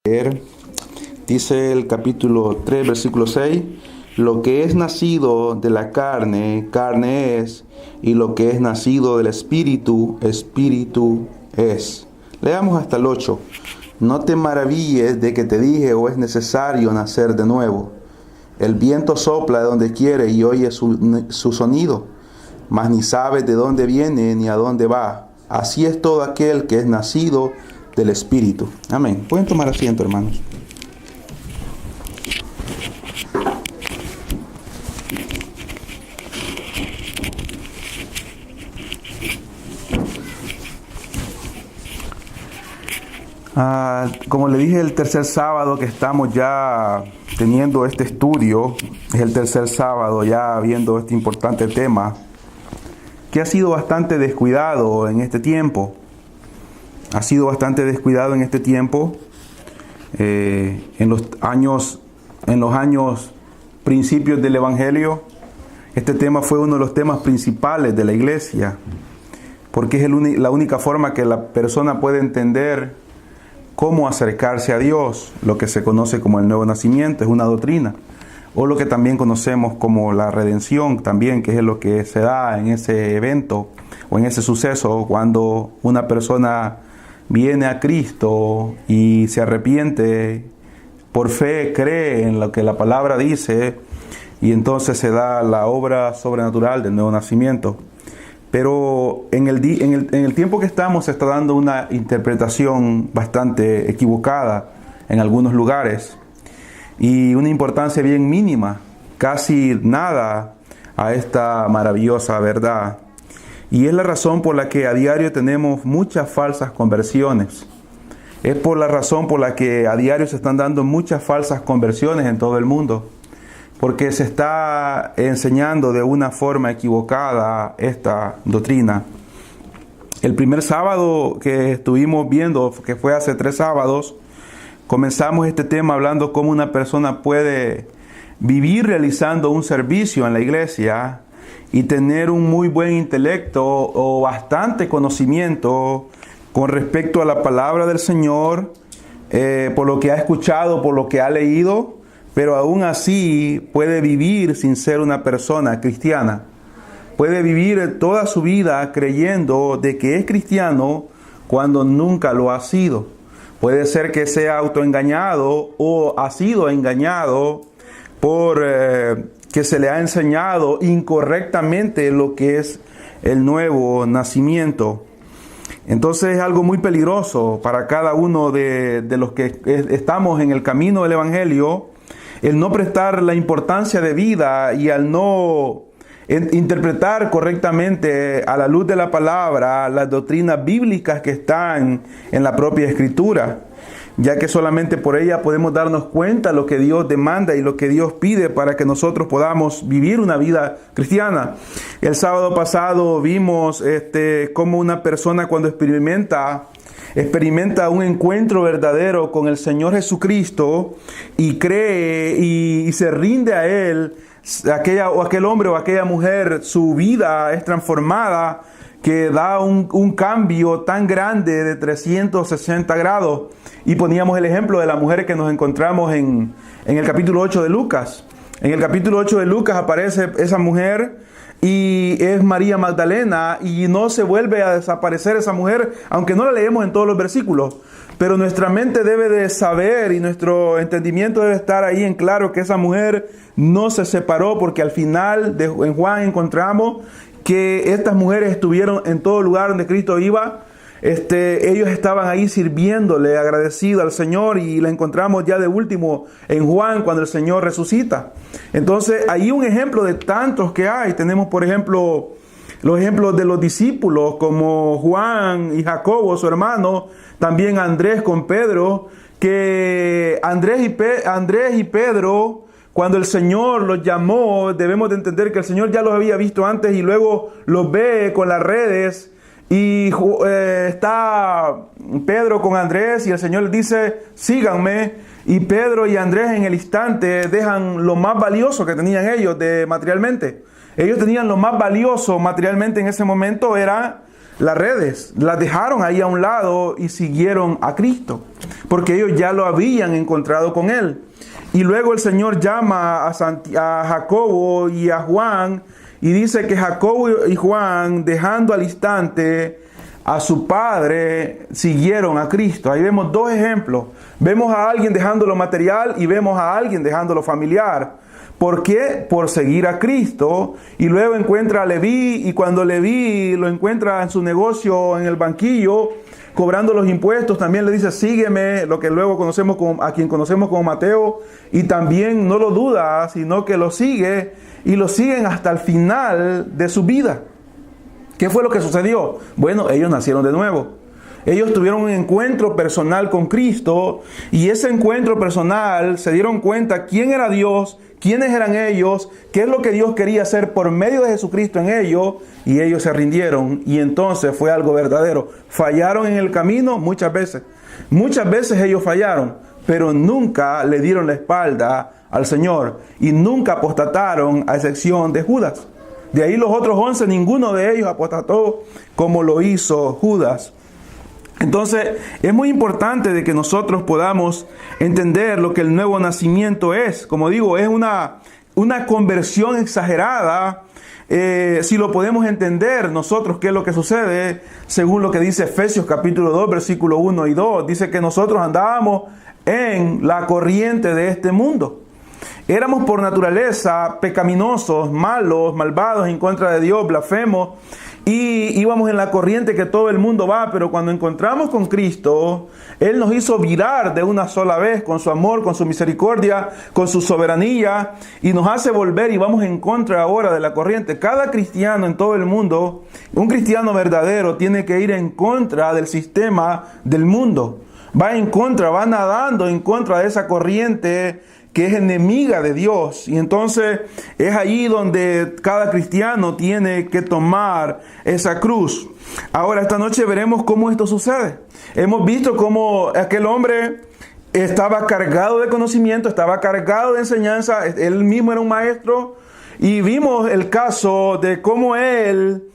leer. Dice el capítulo 3, versículo 6, lo que es nacido de la carne, carne es, y lo que es nacido del espíritu, espíritu es. Leamos hasta el 8. No te maravilles de que te dije, o es necesario nacer de nuevo. El viento sopla de donde quiere y oye su sonido, mas ni sabes de dónde viene ni a dónde va. Así es todo aquel que es nacido del Espíritu. Amén. Pueden tomar asiento, hermanos. Como le dije, el tercer sábado que estamos ya teniendo este estudio, es el tercer sábado ya viendo este importante tema, que ha sido bastante descuidado en este tiempo. En los años principios del Evangelio. Este tema fue uno de los temas principales de la iglesia, porque es la única forma que la persona puede entender cómo acercarse a Dios. Lo que se conoce como el nuevo nacimiento es una doctrina, o lo que también conocemos como la redención también, que es lo que se da en ese evento o en ese suceso cuando una persona viene a Cristo y se arrepiente, por fe cree en lo que la palabra dice, y entonces se da la obra sobrenatural del nuevo nacimiento. Pero en el tiempo que estamos se está dando una interpretación bastante equivocada en algunos lugares, y una importancia bien mínima, casi nada, a esta maravillosa verdad. Y es la razón por la que a diario tenemos muchas falsas conversiones. Es por la razón por la que a diario se están dando muchas falsas conversiones en todo el mundo, porque se está enseñando de una forma equivocada esta doctrina. El primer sábado que estuvimos viendo, que fue hace 3 sábados, comenzamos este tema hablando cómo una persona puede vivir realizando un servicio en la iglesia y tener un muy buen intelecto o bastante conocimiento con respecto a la palabra del Señor, por lo que ha escuchado, por lo que ha leído, pero aún así puede vivir sin ser una persona cristiana. Puede vivir toda su vida creyendo de que es cristiano cuando nunca lo ha sido. Puede ser que sea autoengañado o ha sido engañado por que se le ha enseñado incorrectamente lo que es el nuevo nacimiento. Entonces es algo muy peligroso para cada uno de los que estamos en el camino del Evangelio, el no prestar la importancia de vida y al no interpretar correctamente a la luz de la palabra las doctrinas bíblicas que están en la propia Escritura, ya que solamente por ella podemos darnos cuenta de lo que Dios demanda y lo que Dios pide para que nosotros podamos vivir una vida cristiana. El sábado pasado vimos cómo una persona cuando experimenta un encuentro verdadero con el Señor Jesucristo y cree y se rinde a Él, aquel hombre o aquella mujer, su vida es transformada, que da un cambio tan grande de 360 grados. Y poníamos el ejemplo de la mujer que nos encontramos en el capítulo 8 de Lucas. En el capítulo 8 de Lucas aparece esa mujer y es María Magdalena, y no se vuelve a desaparecer esa mujer, aunque no la leemos en todos los versículos. Pero nuestra mente debe de saber y nuestro entendimiento debe estar ahí en claro que esa mujer no se separó, porque al final en Juan encontramos que estas mujeres estuvieron en todo lugar donde Cristo iba. Ellos estaban ahí sirviéndole, agradecidos al Señor, y la encontramos ya de último en Juan cuando el Señor resucita. Entonces, ahí un ejemplo de tantos que hay. Tenemos, por ejemplo, los ejemplos de los discípulos como Juan y Jacobo, su hermano, también Andrés con Pedro, que Andrés y Pedro, cuando el Señor los llamó, debemos de entender que el Señor ya los había visto antes y luego los ve con las redes. Y está Pedro con Andrés y el Señor les dice, síganme. Y Pedro y Andrés en el instante dejan lo más valioso que tenían ellos materialmente. Ellos tenían lo más valioso materialmente en ese momento, era las redes, las dejaron ahí a un lado y siguieron a Cristo, porque ellos ya lo habían encontrado con Él. Y luego el Señor llama a Jacobo y a Juan y dice que Jacobo y Juan, dejando al instante a su padre, siguieron a Cristo. Ahí vemos dos ejemplos. Vemos a alguien dejando lo material y vemos a alguien dejando lo familiar. ¿Por qué? Por seguir a Cristo. Y luego encuentra a Leví, y cuando Leví lo encuentra en su negocio, en el banquillo, cobrando los impuestos, también le dice, sígueme, lo que luego conocemos a quien conocemos como Mateo, y también no lo duda, sino que lo sigue, y lo siguen hasta el final de su vida. ¿Qué fue lo que sucedió? Bueno, ellos nacieron de nuevo. Ellos tuvieron un encuentro personal con Cristo, y ese encuentro personal se dieron cuenta quién era Dios, quiénes eran ellos, qué es lo que Dios quería hacer por medio de Jesucristo en ellos, y ellos se rindieron, y entonces fue algo verdadero. Fallaron en el camino muchas veces ellos fallaron, pero nunca le dieron la espalda al Señor, y nunca apostataron, a excepción de Judas. De ahí los otros 11, ninguno de ellos apostató como lo hizo Judas. Entonces, es muy importante de que nosotros podamos entender lo que el nuevo nacimiento es. Como digo, es una conversión exagerada. Si lo podemos entender nosotros, ¿qué es lo que sucede? Según lo que dice Efesios capítulo 2, versículo 1 y 2. Dice que nosotros andábamos en la corriente de este mundo. Éramos por naturaleza pecaminosos, malos, malvados, en contra de Dios, blasfemos, y íbamos en la corriente que todo el mundo va, pero cuando encontramos con Cristo, Él nos hizo virar de una sola vez con su amor, con su misericordia, con su soberanía, y nos hace volver y vamos en contra ahora de la corriente. Cada cristiano en todo el mundo, un cristiano verdadero, tiene que ir en contra del sistema del mundo. Va en contra, va nadando en contra de esa corriente que es enemiga de Dios. Y entonces es allí donde cada cristiano tiene que tomar esa cruz. Ahora, esta noche veremos cómo esto sucede. Hemos visto cómo aquel hombre estaba cargado de conocimiento, estaba cargado de enseñanza, él mismo era un maestro, y vimos el caso de cómo él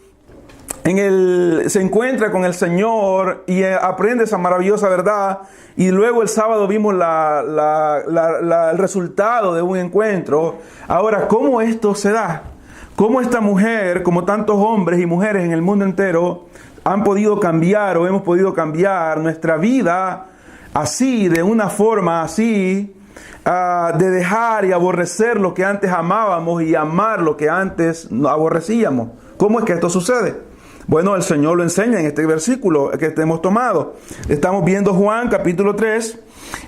se encuentra con el Señor y aprende esa maravillosa verdad. Y luego el sábado vimos el resultado de un encuentro. Ahora, ¿cómo esto se da? ¿Cómo esta mujer, como tantos hombres y mujeres en el mundo entero, han podido cambiar o hemos podido cambiar nuestra vida así, de una forma así, de dejar y aborrecer lo que antes amábamos y amar lo que antes aborrecíamos? ¿Cómo es que esto sucede? Bueno, el Señor lo enseña en este versículo que hemos tomado. Estamos viendo Juan capítulo 3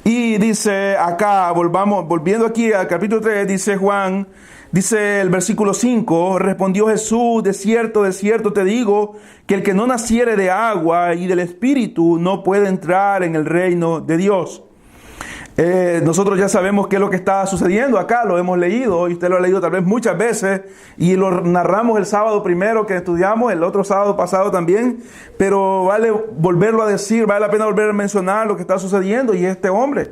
y dice acá, volviendo aquí al capítulo 3, dice Juan, dice el versículo 5, respondió Jesús, de cierto te digo, que el que no naciere de agua y del Espíritu no puede entrar en el reino de Dios. Nosotros ya sabemos qué es lo que está sucediendo acá, lo hemos leído y usted lo ha leído tal vez muchas veces y lo narramos el sábado primero que estudiamos, el otro sábado pasado también, pero vale volverlo a decir, vale la pena volver a mencionar lo que está sucediendo. Y este hombre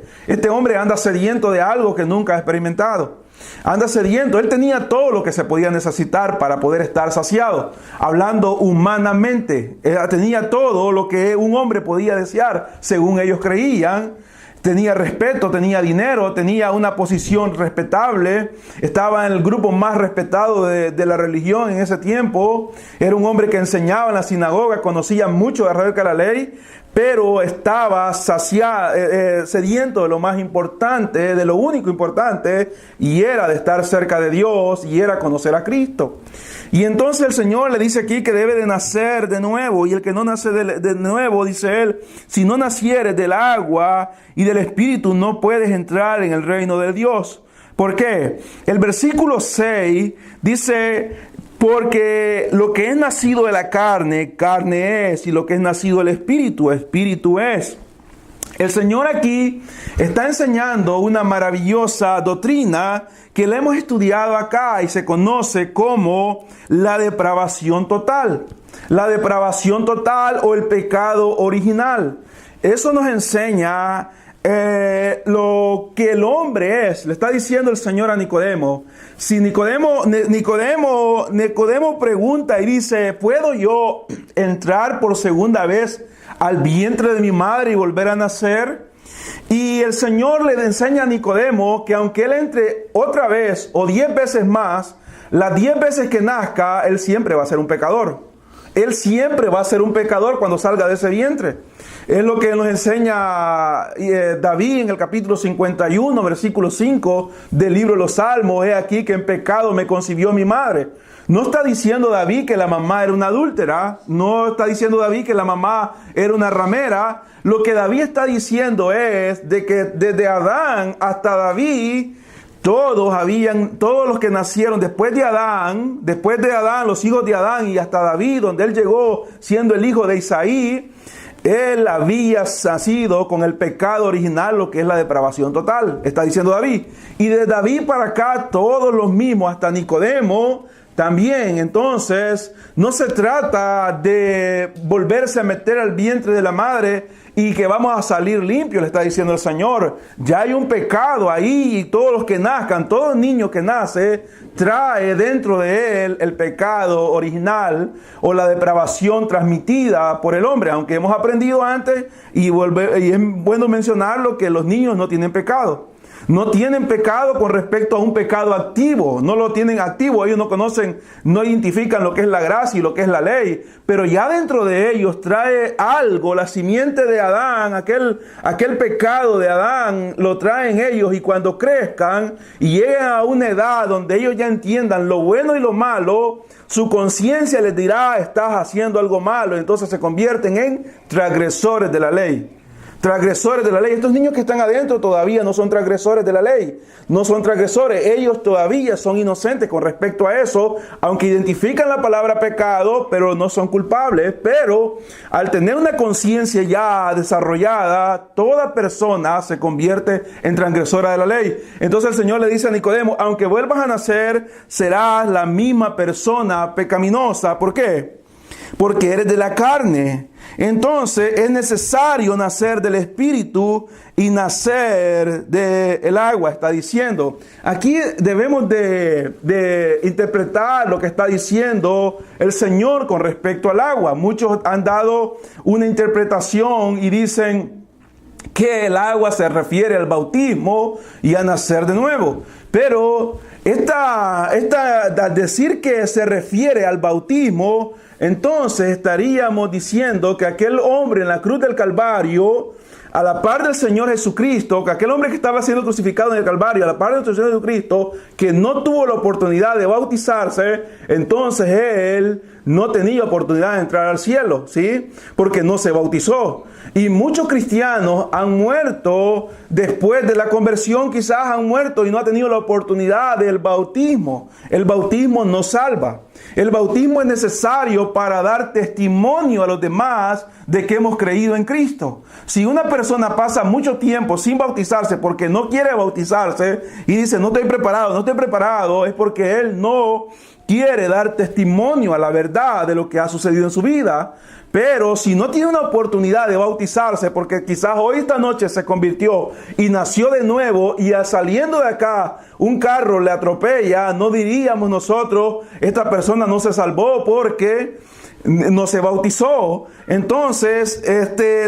anda sediento de algo que nunca ha experimentado. Anda sediento, él tenía todo lo que se podía necesitar para poder estar saciado, hablando humanamente, tenía todo lo que un hombre podía desear, según ellos creían. Tenía respeto, tenía dinero, tenía una posición respetable, estaba en el grupo más respetado de la religión en ese tiempo. Era un hombre que enseñaba en la sinagoga, conocía mucho acerca de la ley, pero estaba sediento de lo más importante, de lo único importante, y era de estar cerca de Dios, y era conocer a Cristo. Y entonces el Señor le dice aquí que debe de nacer de nuevo, y el que no nace de nuevo, dice él, si no nacieres del agua y del Espíritu, no puedes entrar en el reino de Dios. ¿Por qué? El versículo 6 dice, porque lo que es nacido de la carne, carne es, y lo que es nacido del Espíritu, Espíritu es. El Señor aquí está enseñando una maravillosa doctrina que la hemos estudiado acá y se conoce como la depravación total. La depravación total o el pecado original. Eso nos enseña lo que el hombre es. Le está diciendo el Señor a Nicodemo. Si Nicodemo pregunta y dice, ¿puedo yo entrar por segunda vez al vientre de mi madre y volver a nacer? Y el Señor le enseña a Nicodemo que aunque él entre otra vez o 10 veces más, las 10 veces que nazca, él siempre va a ser un pecador. Él siempre va a ser un pecador cuando salga de ese vientre. Es lo que nos enseña David en el capítulo 51, versículo 5 del libro de los Salmos. He aquí que en pecado me concibió mi madre. No está diciendo David que la mamá era una adúltera. No está diciendo David que la mamá era una ramera. Lo que David está diciendo es de que desde Adán hasta David, todos los que nacieron después de Adán, los hijos de Adán y hasta David, donde él llegó siendo el hijo de Isaí, él había nacido con el pecado original, lo que es la depravación total, está diciendo David. Y de David para acá, todos los mismos, hasta Nicodemo también. Entonces, no se trata de volverse a meter al vientre de la madre y que vamos a salir limpios, le está diciendo el Señor. Ya hay un pecado ahí y todos los que nazcan, todo niño que nace, trae dentro de él el pecado original o la depravación transmitida por el hombre. Aunque hemos aprendido antes y es bueno mencionarlo que los niños no tienen pecado. No tienen pecado con respecto a un pecado activo. No lo tienen activo. Ellos no conocen, no identifican lo que es la gracia y lo que es la ley. Pero ya dentro de ellos trae algo, la simiente de Adán, aquel pecado de Adán lo traen ellos. Y cuando crezcan y lleguen a una edad donde ellos ya entiendan lo bueno y lo malo, su conciencia les dirá, estás haciendo algo malo. Entonces se convierten en transgresores de la ley. Transgresores de la ley. Estos niños que están adentro todavía no son transgresores de la ley. No son transgresores. Ellos todavía son inocentes con respecto a eso, aunque identifican la palabra pecado, pero no son culpables. Pero al tener una conciencia ya desarrollada, toda persona se convierte en transgresora de la ley. Entonces el Señor le dice a Nicodemo, aunque vuelvas a nacer, serás la misma persona pecaminosa. ¿Por qué? Porque eres de la carne. Entonces es necesario nacer del Espíritu y nacer del agua, está diciendo. Aquí debemos de interpretar lo que está diciendo el Señor con respecto al agua. Muchos han dado una interpretación y dicen que el agua se refiere al bautismo y a nacer de nuevo. Pero decir que se refiere al bautismo, entonces estaríamos diciendo que aquel hombre en la cruz del Calvario, a la par del Señor Jesucristo, que aquel hombre que estaba siendo crucificado en el Calvario, a la par del Señor Jesucristo, que no tuvo la oportunidad de bautizarse, entonces él no tenía oportunidad de entrar al cielo, ¿sí? Porque no se bautizó. Y muchos cristianos han muerto después de la conversión, quizás han muerto y no han tenido la oportunidad del bautismo. El bautismo no salva. El bautismo es necesario para dar testimonio a los demás de que hemos creído en Cristo. Si una persona pasa mucho tiempo sin bautizarse porque no quiere bautizarse y dice no estoy preparado, es porque él no quiere dar testimonio a la verdad de lo que ha sucedido en su vida. Pero si no tiene una oportunidad de bautizarse, porque quizás hoy esta noche se convirtió y nació de nuevo y saliendo de acá un carro le atropella, no diríamos nosotros, esta persona no se salvó porque no se bautizó. Entonces,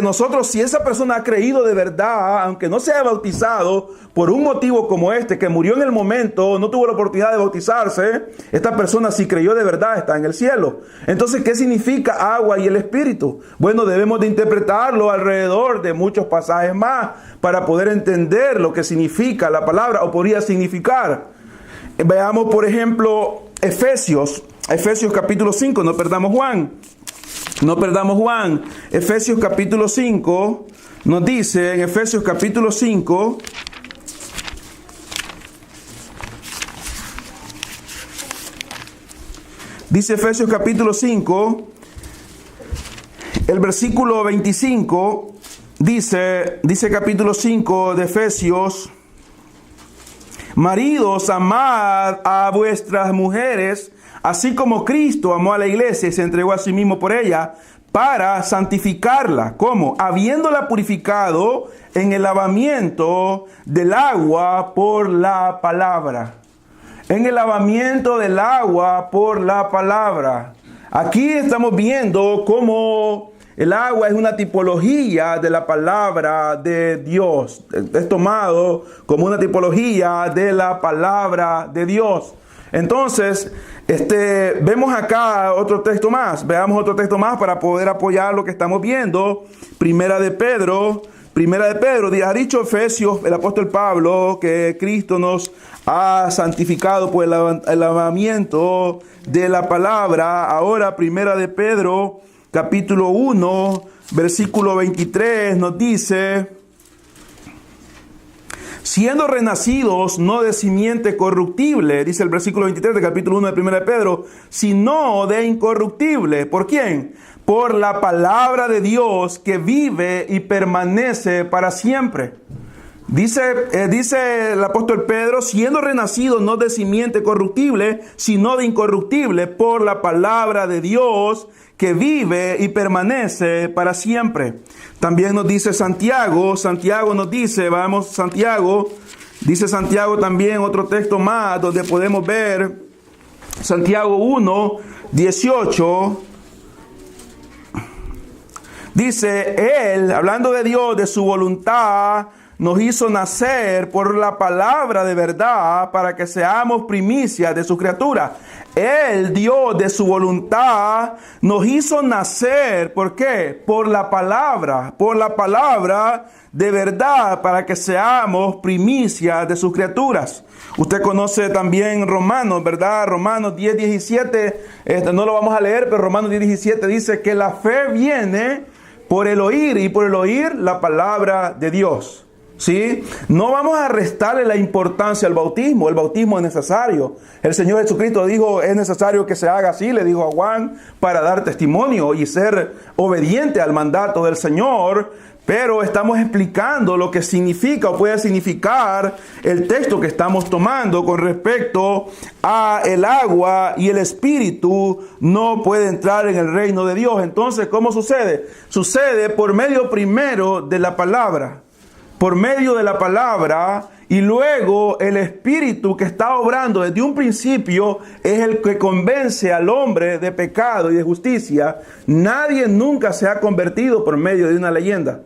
nosotros, si esa persona ha creído de verdad, aunque no se haya bautizado por un motivo como que murió en el momento, no tuvo la oportunidad de bautizarse, esta persona si creyó de verdad está en el cielo. Entonces, ¿qué significa agua y el Espíritu? Bueno, debemos de interpretarlo alrededor de muchos pasajes más para poder entender lo que significa la palabra o podría significar. Veamos, por ejemplo, Efesios capítulo 5, no perdamos Juan. Efesios capítulo 5 nos dice, en Efesios capítulo 5, dice Efesios capítulo 5, el versículo 25, dice capítulo 5 de Efesios, maridos, amad a vuestras mujeres, así como Cristo amó a la iglesia y se entregó a sí mismo por ella, para santificarla. ¿Cómo? Habiéndola purificado en el lavamiento del agua por la palabra. En el lavamiento del agua por la palabra. Aquí estamos viendo cómo el agua es una tipología de la palabra de Dios. Es tomado como una tipología de la palabra de Dios. Entonces, vemos acá otro texto más. Veamos otro texto más para poder apoyar lo que estamos viendo. Primera de Pedro. Ha dicho Efesios, el apóstol Pablo, que Cristo nos ha santificado por el lavamiento de la palabra. Ahora, Primera de Pedro, capítulo 1, versículo 23, nos dice: siendo renacidos no de simiente corruptible, dice el versículo 23 del capítulo 1 de 1 de Pedro, sino de incorruptible. ¿Por quién? Por la palabra de Dios que vive y permanece para siempre. Dice el apóstol Pedro, siendo renacidos no de simiente corruptible, sino de incorruptible, por la palabra de Dios que vive y permanece para siempre. También nos dice Santiago nos dice, dice Santiago también, otro texto más, donde podemos ver Santiago 1, 18. Dice, Él, hablando de Dios, de su voluntad, nos hizo nacer por la palabra de verdad para que seamos primicias de su criatura. Él, Dios, de su voluntad, nos hizo nacer. ¿Por qué? Por la palabra de verdad para que seamos primicias de sus criaturas. Usted conoce también Romanos, ¿verdad? Romanos 10, 17, no lo vamos a leer, pero Romanos 10, 17 dice que la fe viene por el oír y por el oír la palabra de Dios. ¿Sí? No vamos a restarle la importancia al bautismo. El bautismo es necesario. El Señor Jesucristo dijo, es necesario que se haga así, le dijo a Juan, para dar testimonio y ser obediente al mandato del Señor. Pero estamos explicando lo que significa o puede significar el texto que estamos tomando con respecto a el agua y el espíritu no puede entrar en el reino de Dios. Entonces, ¿cómo sucede? Sucede por medio primero de la palabra. Por medio de la palabra, y luego el Espíritu que está obrando desde un principio es el que convence al hombre de pecado y de justicia. Nadie nunca se ha convertido por medio de una leyenda.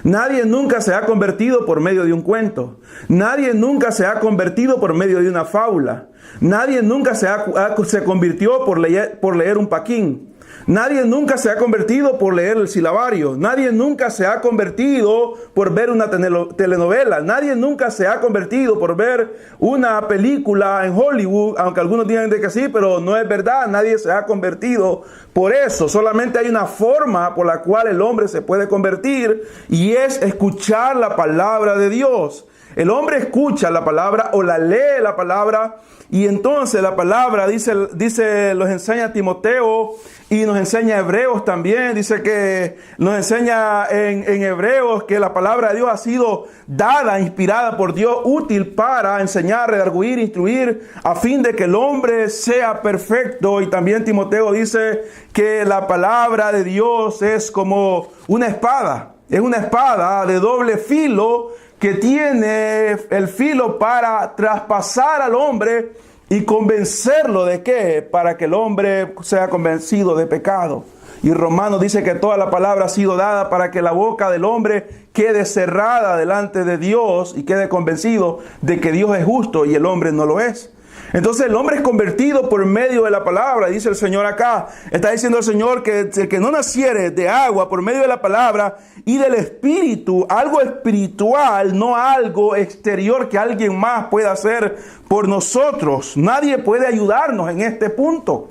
Nadie nunca se ha convertido por medio de un cuento. Nadie nunca se ha convertido por medio de una fábula. Nadie nunca se convirtió por leer un paquín. Nadie nunca se ha convertido por leer el silabario. Nadie nunca se ha convertido por ver una telenovela. Nadie nunca se ha convertido por ver una película en Hollywood, aunque algunos digan de que sí, pero no es verdad. Nadie se ha convertido por eso. Solamente hay una forma por la cual el hombre se puede convertir y es escuchar la palabra de Dios. El hombre escucha la palabra o la lee la palabra y entonces la palabra los enseña Timoteo y nos enseña Hebreos también. Dice que nos enseña en Hebreos que la palabra de Dios ha sido dada, inspirada por Dios, útil para enseñar, redarguir, instruir, a fin de que el hombre sea perfecto. Y también Timoteo dice que la palabra de Dios es como una espada. Es una espada de doble filo que tiene el filo para traspasar al hombre y convencerlo de qué, para que el hombre sea convencido de pecado. Y Romanos dice que toda la palabra ha sido dada para que la boca del hombre quede cerrada delante de Dios y quede convencido de que Dios es justo y el hombre no lo es. Entonces el hombre es convertido por medio de la palabra, dice el Señor acá. Está diciendo el Señor que el que no naciere de agua por medio de la palabra y del espíritu, algo espiritual, no algo exterior que alguien más pueda hacer por nosotros. Nadie puede ayudarnos en este punto.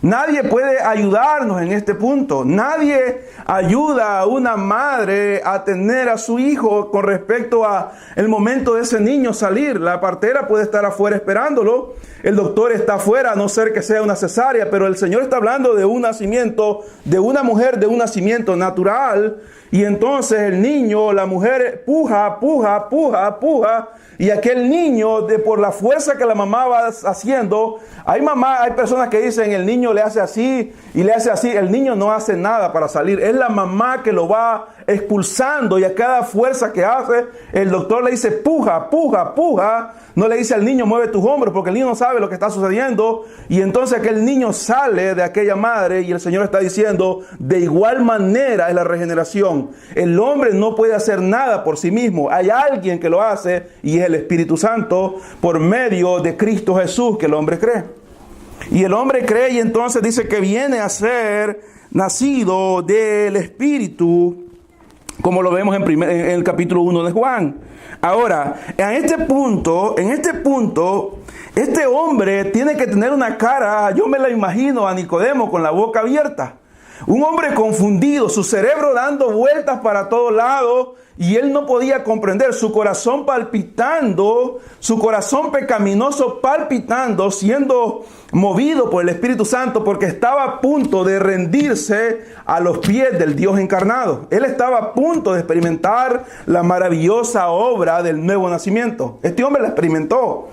Nadie puede ayudarnos en este punto. Nadie ayuda a una madre a tener a su hijo con respecto a el momento de ese niño salir. La partera puede estar afuera esperándolo. El doctor está afuera, a no ser que sea una cesárea. Pero el Señor está hablando de un nacimiento, de una mujer de un nacimiento natural. Y entonces el niño, la mujer puja, y aquel niño, por la fuerza que la mamá va haciendo, hay personas que dicen el niño le hace así y le hace así. El niño no hace nada para salir. Es la mamá que lo va expulsando, y a cada fuerza que hace, el doctor le dice puja. No le dice al niño mueve tus hombros, porque el niño no sabe lo que está sucediendo. Y entonces aquel niño sale de aquella madre, y el Señor está diciendo, de igual manera es la regeneración. El hombre no puede hacer nada por sí mismo. Hay alguien que lo hace, y es el Espíritu Santo, por medio de Cristo Jesús, que el hombre cree. Y el hombre cree, y entonces dice que viene a ser nacido del Espíritu, como lo vemos en el capítulo 1 de Juan. Ahora, en este punto, este hombre tiene que tener una cara, yo me la imagino a Nicodemo con la boca abierta. Un hombre confundido, su cerebro dando vueltas para todos lados, y él no podía comprender, su corazón palpitando, su corazón pecaminoso palpitando, siendo movido por el Espíritu Santo, porque estaba a punto de rendirse a los pies del Dios encarnado. Él estaba a punto de experimentar la maravillosa obra del nuevo nacimiento. Este hombre la experimentó.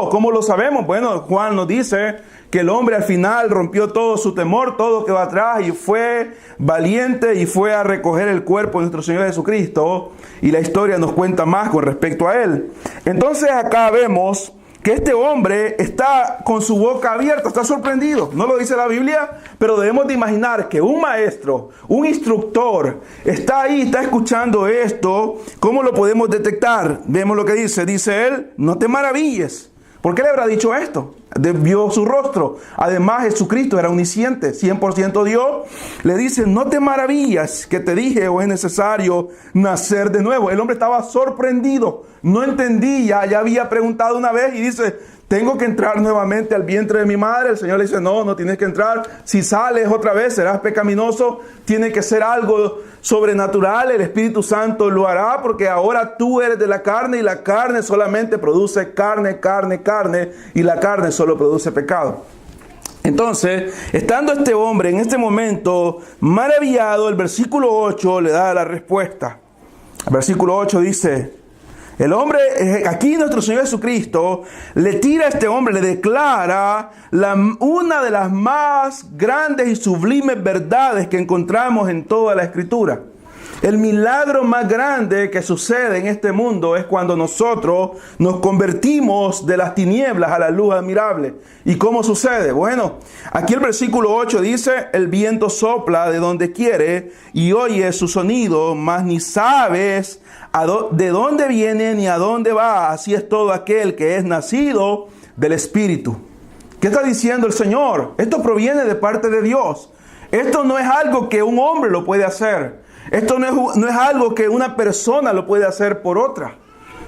¿Cómo lo sabemos? Bueno, Juan nos dice que el hombre al final rompió todo su temor, todo quedó atrás, y fue valiente y fue a recoger el cuerpo de nuestro Señor Jesucristo, y la historia nos cuenta más con respecto a él. Entonces acá vemos que este hombre está con su boca abierta, está sorprendido. No lo dice la Biblia, pero debemos de imaginar que un maestro, un instructor, está ahí, está escuchando esto. ¿Cómo lo podemos detectar? Vemos lo que dice él, no te maravilles. ¿Por qué le habrá dicho esto? Vio su rostro. Además, Jesucristo era omnisciente, 100% Dios. Le dice, no te maravillas que te dije o es necesario nacer de nuevo. El hombre estaba sorprendido. No entendía, ya había preguntado una vez y dice, tengo que entrar nuevamente al vientre de mi madre. El Señor le dice, no tienes que entrar. Si sales otra vez serás pecaminoso. Tiene que ser algo sobrenatural. El Espíritu Santo lo hará, porque ahora tú eres de la carne, y la carne solamente produce carne, y la carne solo produce pecado. Entonces, estando este hombre en este momento maravillado, el versículo 8 le da la respuesta. El versículo 8 dice, el hombre, aquí nuestro Señor Jesucristo le tira a este hombre, le declara una de las más grandes y sublimes verdades que encontramos en toda la Escritura. El milagro más grande que sucede en este mundo es cuando nosotros nos convertimos de las tinieblas a la luz admirable. ¿Y cómo sucede? Bueno, aquí el versículo 8 dice, el viento sopla de donde quiere y oyes su sonido, mas ni sabes de dónde viene ni a dónde va. Así es todo aquel que es nacido del Espíritu. ¿Qué está diciendo el Señor? Esto proviene de parte de Dios. Esto no es algo que un hombre lo puede hacer. Esto no es algo que una persona lo puede hacer por otra.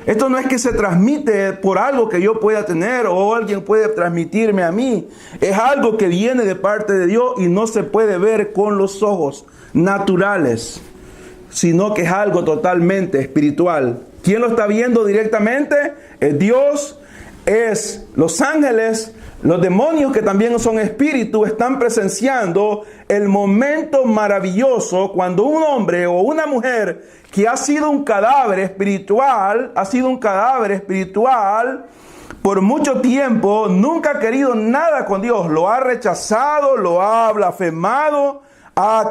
Esto no es que se transmite por algo que yo pueda tener o alguien puede transmitirme a mí. Es algo que viene de parte de Dios y no se puede ver con los ojos naturales, sino que es algo totalmente espiritual. ¿Quién lo está viendo directamente? Es Dios, es los ángeles. Los demonios, que también son espíritus, están presenciando el momento maravilloso cuando un hombre o una mujer que ha sido un cadáver espiritual, por mucho tiempo, nunca ha querido nada con Dios, lo ha rechazado, lo ha blasfemado,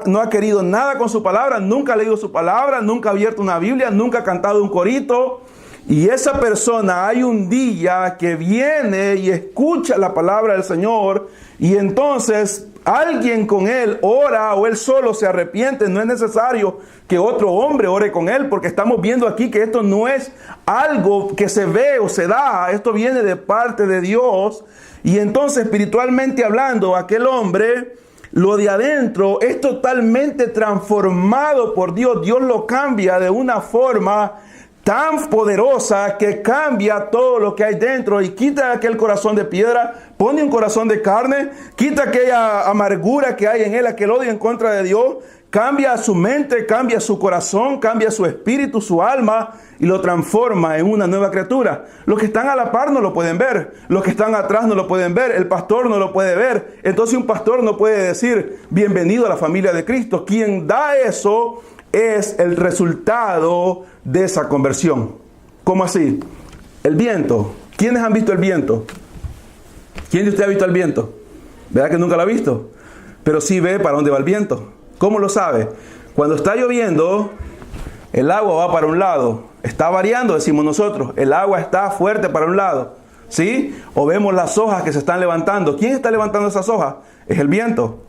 no ha querido nada con su palabra, nunca ha leído su palabra, nunca ha abierto una Biblia, nunca ha cantado un corito. Y esa persona hay un día que viene y escucha la palabra del Señor, y entonces alguien con él ora o él solo se arrepiente. No es necesario que otro hombre ore con él, porque estamos viendo aquí que esto no es algo que se ve o se da, esto viene de parte de Dios. Y entonces, espiritualmente hablando, aquel hombre, lo de adentro es totalmente transformado por Dios. Dios lo cambia de una forma tan poderosa que cambia todo lo que hay dentro y quita aquel corazón de piedra, pone un corazón de carne, quita aquella amargura que hay en él, aquel odio en contra de Dios, cambia su mente, cambia su corazón, cambia su espíritu, su alma y lo transforma en una nueva criatura. Los que están a la par no lo pueden ver, los que están atrás no lo pueden ver, el pastor no lo puede ver. Entonces un pastor no puede decir bienvenido a la familia de Cristo. Quien da eso es el resultado de esa conversión. ¿Cómo así? El viento. ¿Quiénes han visto el viento? ¿Quién de ustedes ha visto el viento? ¿Verdad que nunca lo ha visto? Pero sí ve para dónde va el viento. ¿Cómo lo sabe? Cuando está lloviendo, el agua va para un lado. Está variando, decimos nosotros. El agua está fuerte para un lado. ¿Sí? O vemos las hojas que se están levantando. ¿Quién está levantando esas hojas? Es el viento.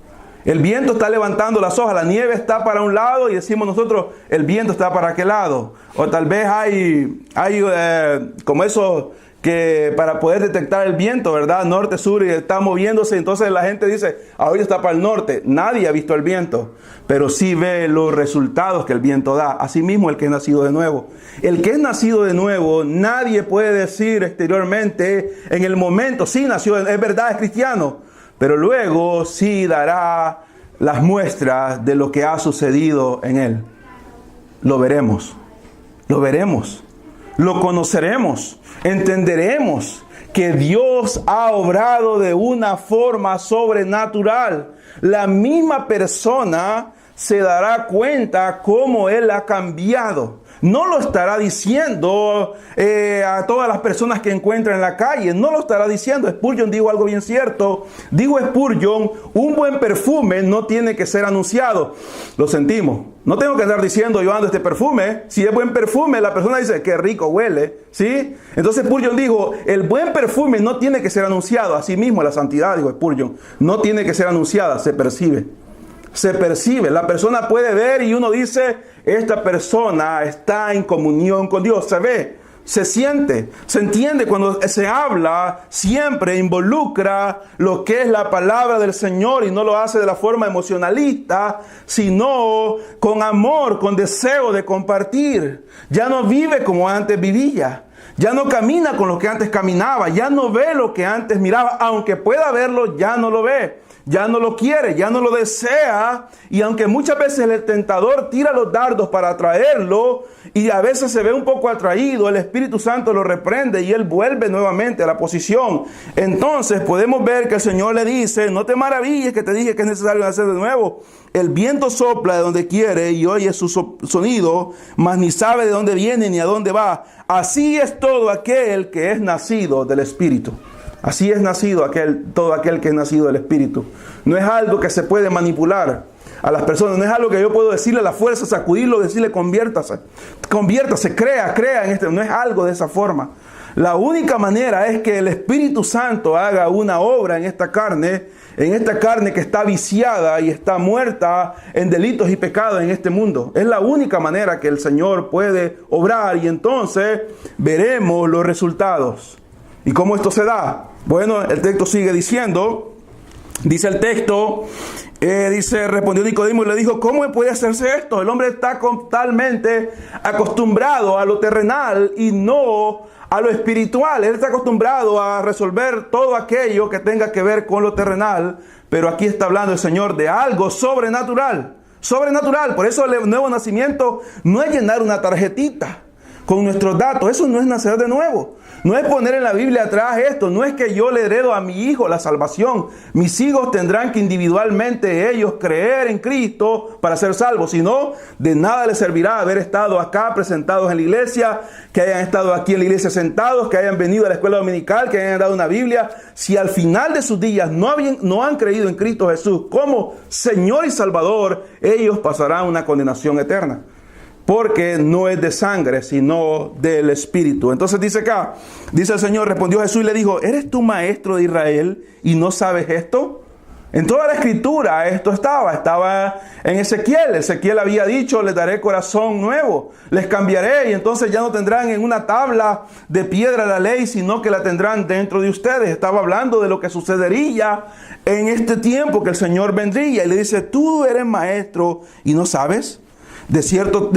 El viento está levantando las hojas. La nieve está para un lado y decimos nosotros, el viento está para aquel lado. O tal vez hay como eso que para poder detectar el viento, ¿verdad? Norte, sur, y está moviéndose. Entonces la gente dice, ahorita está para el norte. Nadie ha visto el viento, pero sí ve los resultados que el viento da. Asimismo, el que es nacido de nuevo. El que es nacido de nuevo, nadie puede decir exteriormente, en el momento, sí nació, es verdad, es cristiano, pero luego sí dará las muestras de lo que ha sucedido en él. Lo veremos, lo conoceremos, entenderemos que Dios ha obrado de una forma sobrenatural. La misma persona se dará cuenta cómo Él ha cambiado. No lo estará diciendo a todas las personas que encuentra en la calle. No lo estará diciendo. Spurgeon dijo algo bien cierto. Dijo Spurgeon, un buen perfume no tiene que ser anunciado. Lo sentimos. No tengo que andar diciendo yo ando este perfume. Si es buen perfume, la persona dice, qué rico huele. ¿Sí? Entonces Spurgeon dijo, el buen perfume no tiene que ser anunciado. Asimismo, la santidad, dijo Spurgeon, no tiene que ser anunciada, se percibe. Se percibe, la persona puede ver y uno dice, esta persona está en comunión con Dios. Se ve, se siente, se entiende cuando se habla, siempre involucra lo que es la palabra del Señor y no lo hace de la forma emocionalista, sino con amor, con deseo de compartir. Ya no vive como antes vivía. Ya no camina con lo que antes caminaba. Ya no ve lo que antes miraba. Aunque pueda verlo, ya no lo ve. Ya no lo quiere, ya no lo desea. Y aunque muchas veces el tentador tira los dardos para atraerlo y a veces se ve un poco atraído, el Espíritu Santo lo reprende y él vuelve nuevamente a la posición. Entonces podemos ver que el Señor le dice, no te maravilles que te dije que es necesario nacer de nuevo. El viento sopla de donde quiere y oye su sonido, mas ni sabe de dónde viene ni a dónde va. Así es todo aquel que es nacido del Espíritu. Así es nacido todo aquel que es nacido del Espíritu. No es algo que se puede manipular a las personas. No es algo que yo puedo decirle a la fuerza, sacudirlo, decirle conviértase, crea en este. No es algo de esa forma. La única manera es que el Espíritu Santo haga una obra en esta carne que está viciada y está muerta en delitos y pecados en este mundo. Es la única manera que el Señor puede obrar y entonces veremos los resultados. ¿Y cómo esto se da? Bueno, el texto sigue diciendo, dice el texto, respondió Nicodemo y le dijo, ¿cómo puede hacerse esto? El hombre está totalmente acostumbrado a lo terrenal y no a lo espiritual. Él está acostumbrado a resolver todo aquello que tenga que ver con lo terrenal, pero aquí está hablando el Señor de algo sobrenatural. Sobrenatural. Por eso el nuevo nacimiento no es llenar una tarjetita con nuestros datos. Eso no es nacer de nuevo. No es poner en la Biblia atrás esto. No es que yo le heredo a mi hijo la salvación. Mis hijos tendrán que individualmente ellos creer en Cristo para ser salvos. Si no, de nada les servirá haber estado acá presentados en la iglesia, que hayan estado aquí en la iglesia sentados, que hayan venido a la escuela dominical, que hayan dado una Biblia. Si al final de sus días no han creído en Cristo Jesús como Señor y Salvador, ellos pasarán una condenación eterna. Porque no es de sangre, sino del Espíritu. Entonces dice acá, dice el Señor, respondió Jesús y le dijo, ¿eres tú maestro de Israel y no sabes esto? En toda la escritura esto estaba en Ezequiel. Ezequiel había dicho, les daré corazón nuevo, les cambiaré y entonces ya no tendrán en una tabla de piedra la ley, sino que la tendrán dentro de ustedes. Estaba hablando de lo que sucedería en este tiempo que el Señor vendría. Y le dice, tú eres maestro y no sabes. De cierto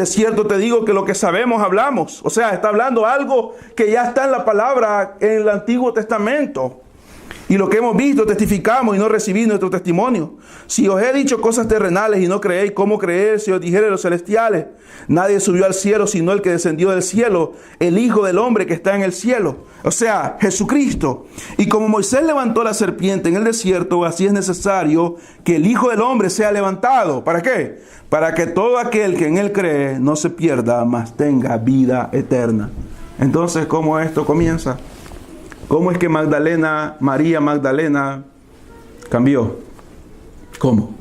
te digo que lo que sabemos hablamos. O sea, está hablando algo que ya está en la palabra en el Antiguo Testamento. Y lo que hemos visto testificamos y no recibís nuestro testimonio. Si os he dicho cosas terrenales y no creéis, ¿cómo creer si os dijere los celestiales? Nadie subió al cielo sino el que descendió del cielo, el Hijo del Hombre que está en el cielo. O sea, Jesucristo. Y como Moisés levantó la serpiente en el desierto, así es necesario que el Hijo del Hombre sea levantado. ¿Para qué? Para que todo aquel que en él cree no se pierda, mas tenga vida eterna. Entonces, ¿cómo esto comienza? ¿Cómo es que María Magdalena cambió? ¿Cómo?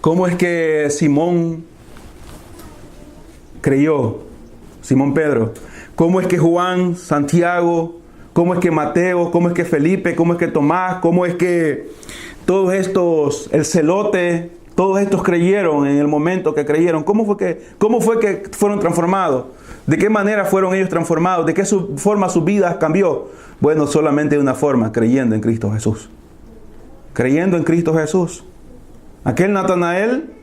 ¿Cómo es que Simón creyó? Simón Pedro. ¿Cómo es que Juan, Santiago, cómo es que Mateo, cómo es que Felipe, cómo es que Tomás, cómo es que todos estos, el celote, todos estos creyeron en el momento que creyeron? ¿Cómo fue que fueron transformados? ¿De qué manera fueron ellos transformados? ¿De qué forma su vida cambió? Bueno, solamente de una forma, creyendo en Cristo Jesús. Creyendo en Cristo Jesús. Aquel Natanael,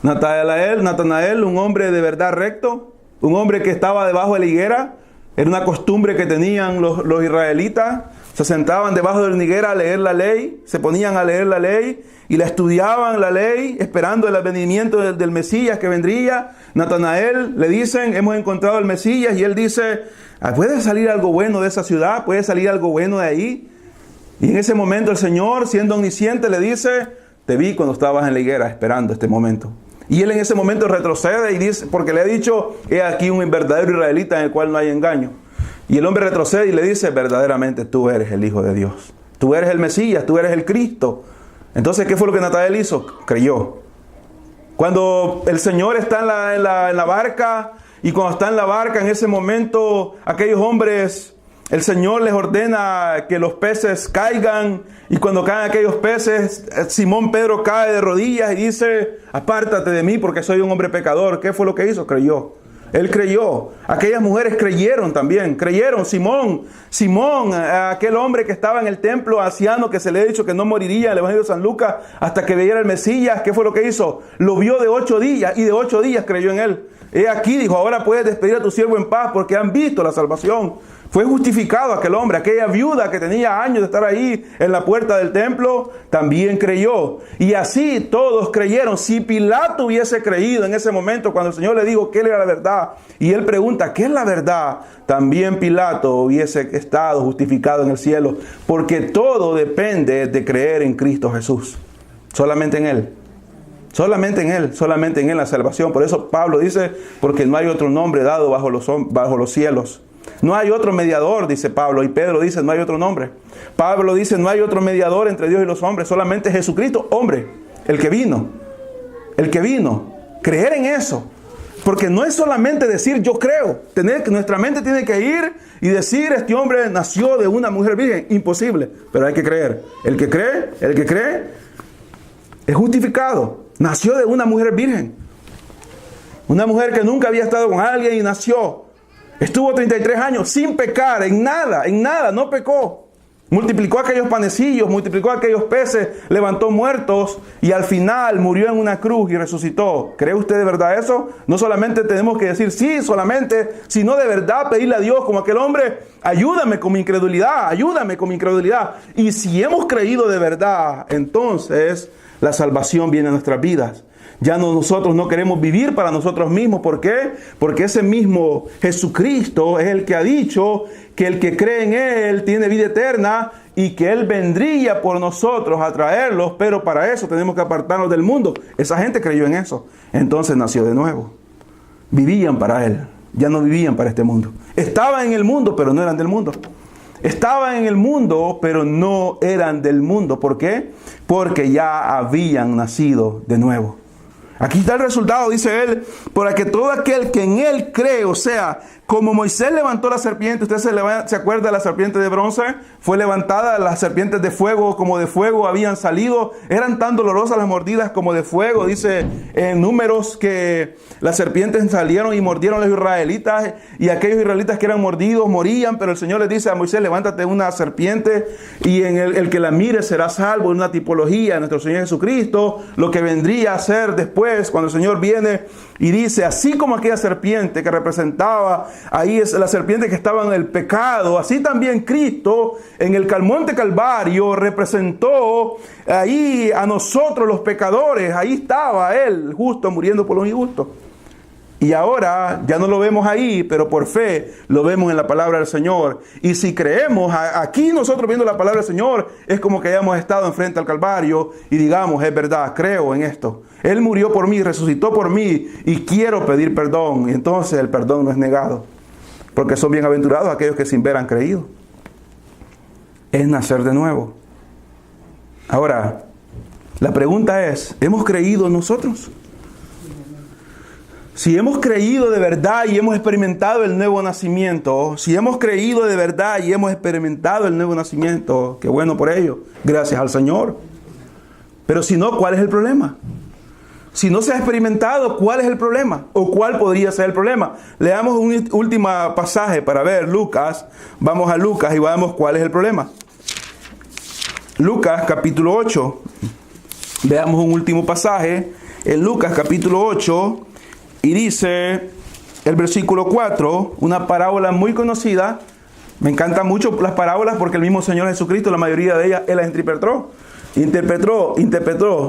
un hombre de verdad recto, un hombre que estaba debajo de la higuera, era una costumbre que tenían los israelitas, se sentaban debajo de la higuera a leer la ley, se ponían a leer la ley y la estudiaban la ley, esperando el advenimiento del Mesías que vendría. Natanael le dicen, hemos encontrado al Mesías, y él dice, ¿puede salir algo bueno de esa ciudad? ¿Puede salir algo bueno de ahí? Y en ese momento el Señor, siendo omnisciente, le dice, te vi cuando estabas en la higuera esperando este momento. Y él en ese momento retrocede y dice, porque le ha dicho, he aquí un verdadero israelita en el cual no hay engaño. Y el hombre retrocede y le dice, verdaderamente tú eres el Hijo de Dios. Tú eres el Mesías, tú eres el Cristo. Entonces, ¿qué fue lo que Natanael hizo? Creyó. Cuando el Señor está en la barca, y cuando está en la barca, en ese momento, aquellos hombres, el Señor les ordena que los peces caigan, y cuando caen aquellos peces, Simón Pedro cae de rodillas y dice, apártate de mí porque soy un hombre pecador. ¿Qué fue lo que hizo? Creyó. Él creyó. Aquellas mujeres creyeron también. Creyeron. Simón, aquel hombre que estaba en el templo anciano, que se le ha dicho que no moriría en el Evangelio de San Lucas hasta que viera el Mesías. ¿Qué fue lo que hizo? Lo vio de 8 días y de 8 días creyó en él. He aquí, dijo, ahora puedes despedir a tu siervo en paz porque han visto la salvación. Fue justificado aquel hombre. Aquella viuda que tenía años de estar ahí en la puerta del templo, también creyó. Y así todos creyeron. Si Pilato hubiese creído en ese momento cuando el Señor le dijo que él era la verdad, y él pregunta, ¿qué es la verdad? También Pilato hubiese estado justificado en el cielo, porque todo depende de creer en Cristo Jesús. Solamente en Él. Solamente en Él la salvación. Por eso Pablo dice, porque no hay otro nombre dado bajo los cielos. No hay otro mediador, dice Pablo. Y Pedro dice, no hay otro nombre. Pablo dice, no hay otro mediador entre Dios y los hombres. Solamente Jesucristo, hombre. El que vino. Creer en eso. Porque no es solamente decir yo creo. Nuestra mente tiene que ir y decir, este hombre nació de una mujer virgen. Imposible. Pero hay que creer. El que cree es justificado. Nació de una mujer virgen. Una mujer que nunca había estado con alguien y nació. Estuvo 33 años sin pecar, en nada, no pecó. Multiplicó aquellos panecillos, multiplicó aquellos peces, levantó muertos y al final murió en una cruz y resucitó. ¿Cree usted de verdad eso? No solamente tenemos que decir sí solamente, sino de verdad pedirle a Dios como aquel hombre, ayúdame con mi incredulidad. Y si hemos creído de verdad, entonces la salvación viene a nuestras vidas. Ya nosotros no queremos vivir para nosotros mismos. ¿Por qué? Porque ese mismo Jesucristo es el que ha dicho que el que cree en Él tiene vida eterna y que Él vendría por nosotros a traerlos, pero para eso tenemos que apartarnos del mundo. Esa gente creyó en eso. Entonces nació de nuevo. Vivían para Él. Ya no vivían para este mundo. Estaban en el mundo, pero no eran del mundo. Estaban en el mundo, pero no eran del mundo. ¿Por qué? Porque ya habían nacido de nuevo. Aquí está el resultado, dice él, para que todo aquel que en él cree, o sea, como Moisés levantó la serpiente, usted se acuerda de la serpiente de bronce, fue levantada, las serpientes de fuego, como de fuego habían salido, eran tan dolorosas las mordidas como de fuego, dice en Números que las serpientes salieron y mordieron a los israelitas, y aquellos israelitas que eran mordidos morían, pero el Señor les dice a Moisés, levántate una serpiente, y en el que la mire será salvo, en una tipología de nuestro Señor Jesucristo, lo que vendría a ser después, cuando el Señor viene y dice, así como aquella serpiente que representaba ahí es la serpiente que estaba en el pecado, así también Cristo en el monte Calvario representó ahí a nosotros los pecadores. Ahí estaba Él, justo, muriendo por los injustos. Y ahora ya no lo vemos ahí, pero por fe lo vemos en la palabra del Señor. Y si creemos, aquí nosotros viendo la palabra del Señor, es como que hayamos estado enfrente al Calvario y digamos, es verdad, creo en esto. Él murió por mí, resucitó por mí y quiero pedir perdón. Y entonces el perdón no es negado, porque son bienaventurados aquellos que sin ver han creído. Es nacer de nuevo. Ahora, la pregunta es, ¿hemos creído nosotros? Si hemos creído de verdad y hemos experimentado el nuevo nacimiento, si hemos creído de verdad y hemos experimentado el nuevo nacimiento, qué bueno por ello, gracias al Señor. Pero si no, ¿cuál es el problema? Si no se ha experimentado, ¿cuál es el problema? ¿O cuál podría ser el problema? Leamos un último pasaje para ver Lucas. Vamos a Lucas y veamos cuál es el problema. Lucas capítulo 8. Veamos un último pasaje en Lucas capítulo 8. Y dice el versículo 4, una parábola muy conocida. Me encantan mucho las parábolas porque el mismo Señor Jesucristo, la mayoría de ellas, Él las interpretó.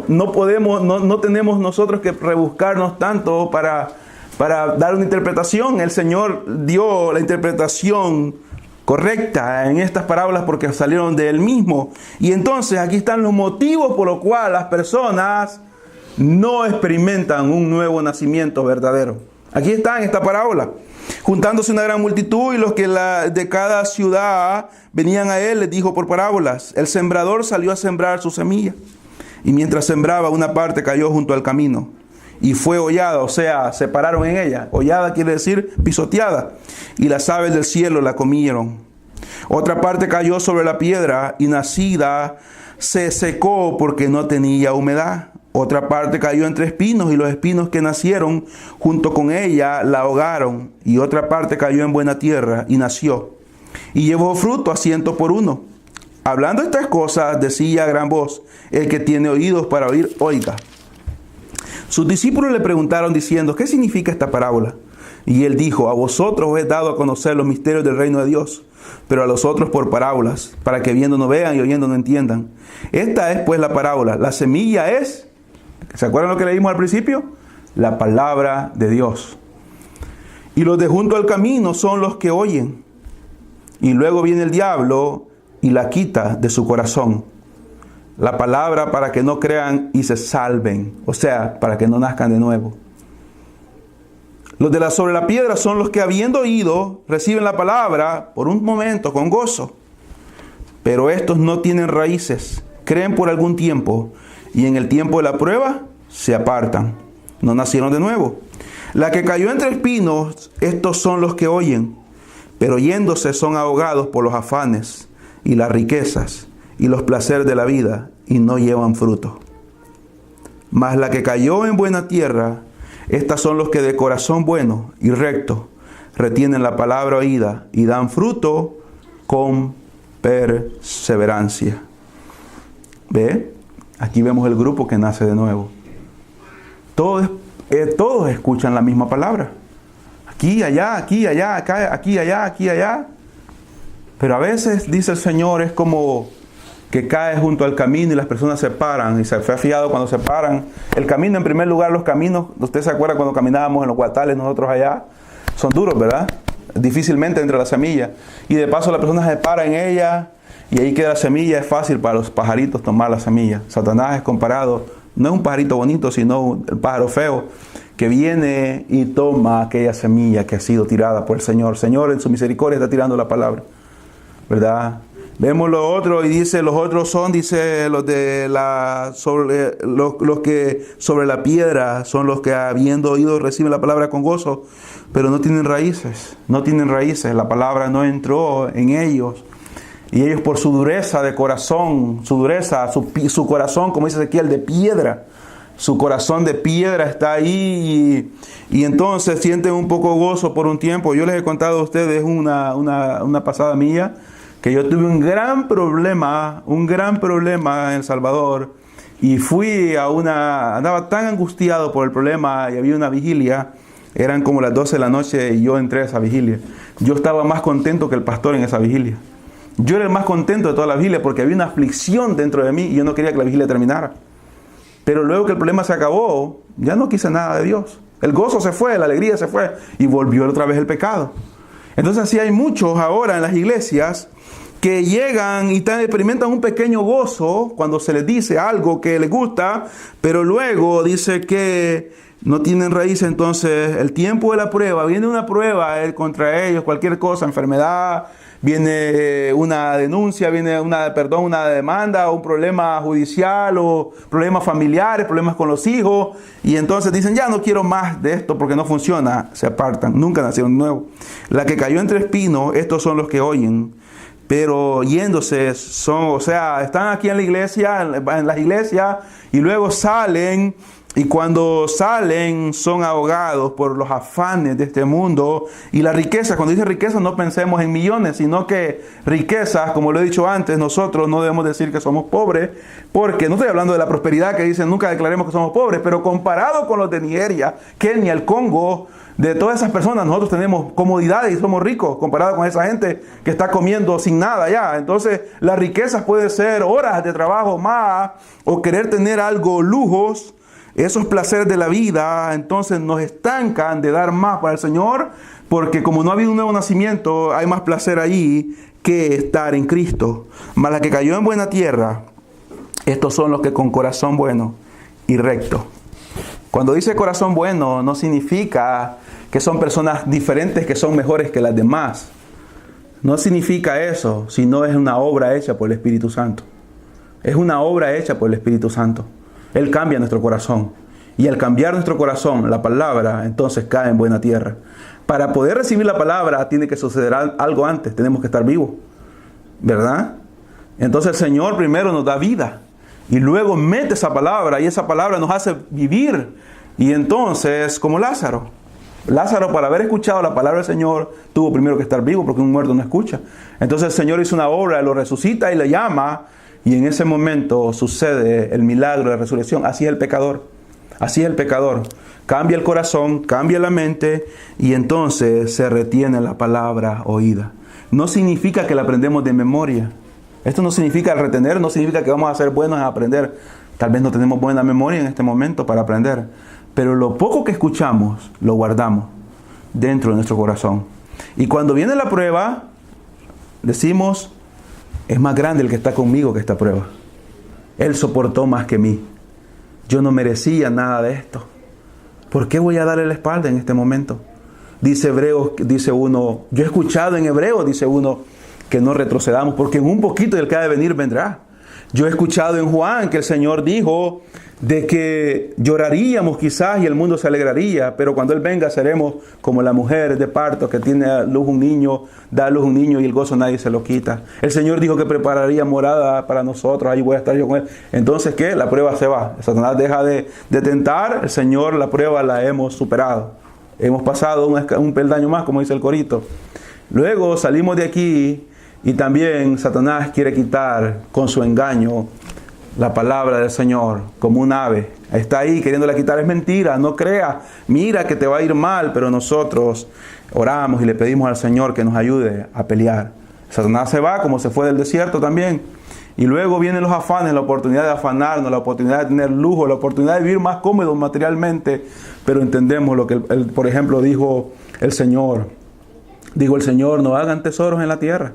No tenemos nosotros que rebuscarnos tanto para dar una interpretación. El Señor dio la interpretación correcta en estas parábolas porque salieron de Él mismo. Y entonces aquí están los motivos por los cuales las personas no experimentan un nuevo nacimiento verdadero. Aquí está en esta parábola. Juntándose una gran multitud y los que de cada ciudad venían a él, les dijo por parábolas: el sembrador salió a sembrar su semilla. Y mientras sembraba, una parte cayó junto al camino y fue hollada, o sea, se pararon en ella. Hollada quiere decir pisoteada. Y las aves del cielo la comieron. Otra parte cayó sobre la piedra y nacida se secó porque no tenía humedad. Otra parte cayó entre espinos y los espinos que nacieron junto con ella la ahogaron. Y otra parte cayó en buena tierra y nació. Y llevó fruto a 100 por uno. Hablando estas cosas, decía a gran voz: el que tiene oídos para oír, oiga. Sus discípulos le preguntaron diciendo: ¿qué significa esta parábola? Y él dijo: a vosotros os he dado a conocer los misterios del reino de Dios, pero a los otros por parábolas, para que viendo no vean y oyendo no entiendan. Esta es pues la parábola. La semilla es... ¿Se acuerdan lo que leímos al principio? La palabra de Dios. Y los de junto al camino son los que oyen. Y luego viene el diablo y la quita de su corazón. La palabra para que no crean y se salven. O sea, para que no nazcan de nuevo. Los de sobre la piedra son los que, habiendo oído, reciben la palabra por un momento con gozo. Pero estos no tienen raíces. Creen por algún tiempo. Y en el tiempo de la prueba se apartan. No nacieron de nuevo. La que cayó entre espinos, estos son los que oyen, pero yéndose son ahogados por los afanes y las riquezas y los placeres de la vida y no llevan fruto. Mas la que cayó en buena tierra, estas son los que de corazón bueno y recto retienen la palabra oída y dan fruto con perseverancia. ¿Ve? Aquí vemos el grupo que nace de nuevo. Todos escuchan la misma palabra. Aquí, allá, aquí, allá, acá, aquí, allá, aquí, allá. Pero a veces, dice el Señor, es como que cae junto al camino y las personas se paran. Y se fue fiado cuando se paran. El camino, en primer lugar, los caminos, usted se acuerda cuando caminábamos en los guatales nosotros allá, son duros, ¿verdad? Difícilmente entre las semillas. Y de paso la persona se para en ella y ahí queda la semilla. Es fácil para los pajaritos tomar la semilla. Satanás es comparado, no es un pajarito bonito, sino el pájaro feo que viene y toma aquella semilla que ha sido tirada por el Señor. El Señor en su misericordia está tirando la palabra, ¿verdad? Vemos lo otro y dice, los otros son, dice, los de los que sobre la piedra son los que, habiendo oído, reciben la palabra con gozo, pero no tienen raíces. No tienen raíces. La palabra no entró en ellos. Y ellos, por su dureza de corazón, su corazón, como dice Ezequiel, de piedra. Su corazón de piedra está ahí y entonces sienten un poco gozo por un tiempo. Yo les he contado a ustedes una pasada mía, que yo tuve un gran problema en El Salvador. Y andaba tan angustiado por el problema y había una vigilia Eran como las 12 de la noche y yo entré a esa vigilia. Yo estaba más contento que el pastor en esa vigilia. Yo era el más contento de toda la vigilia porque había una aflicción dentro de mí y yo no quería que la vigilia terminara. Pero luego que el problema se acabó, ya no quise nada de Dios. El gozo se fue, la alegría se fue y volvió otra vez el pecado. Entonces así hay muchos ahora en las iglesias que llegan y experimentan un pequeño gozo cuando se les dice algo que les gusta, pero luego dice que no tienen raíz. Entonces el tiempo de la prueba, viene una prueba contra ellos, cualquier cosa, enfermedad, viene una denuncia, viene una demanda, o un problema judicial, o problemas familiares, problemas con los hijos, y entonces dicen, ya no quiero más de esto porque no funciona, se apartan, nunca nacieron de nuevo. La que cayó entre espinos, estos son los que oyen, pero yéndose están aquí en la iglesia, en las iglesias, y luego salen. Y cuando salen son ahogados por los afanes de este mundo y la riqueza. Cuando dice riqueza no pensemos en millones, sino que riquezas, como lo he dicho antes, nosotros no debemos decir que somos pobres, porque no estoy hablando de la prosperidad que dicen nunca declaremos que somos pobres, pero comparado con los de Nigeria, Kenia, el Congo, de todas esas personas, nosotros tenemos comodidades y somos ricos comparado con esa gente que está comiendo sin nada ya. Entonces las riquezas pueden ser horas de trabajo más o querer tener algo, lujos. Esos placeres de la vida, entonces nos estancan de dar más para el Señor, porque como no ha habido un nuevo nacimiento, hay más placer ahí que estar en Cristo. Mas la que cayó en buena tierra, estos son los que con corazón bueno y recto. Cuando dice corazón bueno, no significa que son personas diferentes, que son mejores que las demás. No significa eso, sino es una obra hecha por el Espíritu Santo. Es una obra hecha por el Espíritu Santo. Él cambia nuestro corazón. Y al cambiar nuestro corazón, la palabra entonces cae en buena tierra. Para poder recibir la palabra tiene que suceder algo antes. Tenemos que estar vivos. ¿Verdad? Entonces el Señor primero nos da vida. Y luego mete esa palabra. Y esa palabra nos hace vivir. Y entonces, como Lázaro. Lázaro, para haber escuchado la palabra del Señor, tuvo primero que estar vivo porque un muerto no escucha. Entonces el Señor hizo una obra, lo resucita y le llama. Y en ese momento sucede el milagro de la resurrección. Así es el pecador. Así es el pecador. Cambia el corazón, cambia la mente y entonces se retiene la palabra oída. No significa que la aprendemos de memoria. Esto no significa retener, no significa que vamos a ser buenos en aprender. Tal vez no tenemos buena memoria en este momento para aprender. Pero lo poco que escuchamos lo guardamos dentro de nuestro corazón. Y cuando viene la prueba, decimos, es más grande el que está conmigo que esta prueba. Él soportó más que mí. Yo no merecía nada de esto. ¿Por qué voy a darle la espalda en este momento? Dice Hebreos, dice uno, yo he escuchado en Hebreos, dice uno, que no retrocedamos, porque en un poquito el que ha de venir vendrá. Yo he escuchado en Juan que el Señor dijo de que lloraríamos quizás y el mundo se alegraría, pero cuando Él venga seremos como la mujer de parto que tiene a luz un niño, da a luz un niño y el gozo nadie se lo quita. El Señor dijo que prepararía morada para nosotros, ahí voy a estar yo con Él. Entonces, ¿qué? La prueba se va. Satanás deja de tentar, el Señor, la prueba la hemos superado. Hemos pasado un peldaño más, como dice el corito. Luego salimos de aquí y también Satanás quiere quitar con su engaño la palabra del Señor, como un ave. Está ahí queriéndole quitar, es mentira, no creas, mira que te va a ir mal, pero nosotros oramos y le pedimos al Señor que nos ayude a pelear. Satanás se va como se fue del desierto también. Y luego vienen los afanes, la oportunidad de afanarnos, la oportunidad de tener lujo, la oportunidad de vivir más cómodos materialmente, pero entendemos lo que, por ejemplo, dijo el Señor. Dijo el Señor, no hagan tesoros en la tierra,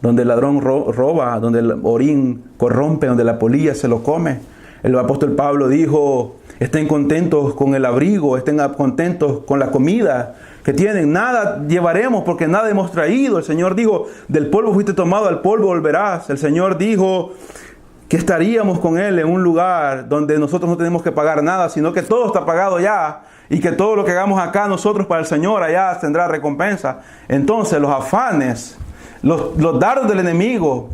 donde el ladrón roba, donde el orín corrompe, donde la polilla se lo come. El apóstol Pablo dijo, estén contentos con el abrigo, estén contentos con la comida que tienen. Nada llevaremos porque nada hemos traído. El Señor dijo, del polvo fuiste tomado, al polvo volverás. El Señor dijo que estaríamos con Él en un lugar donde nosotros no tenemos que pagar nada, sino que todo está pagado ya. Y que todo lo que hagamos acá nosotros para el Señor allá tendrá recompensa. Entonces los afanes, los dardos del enemigo,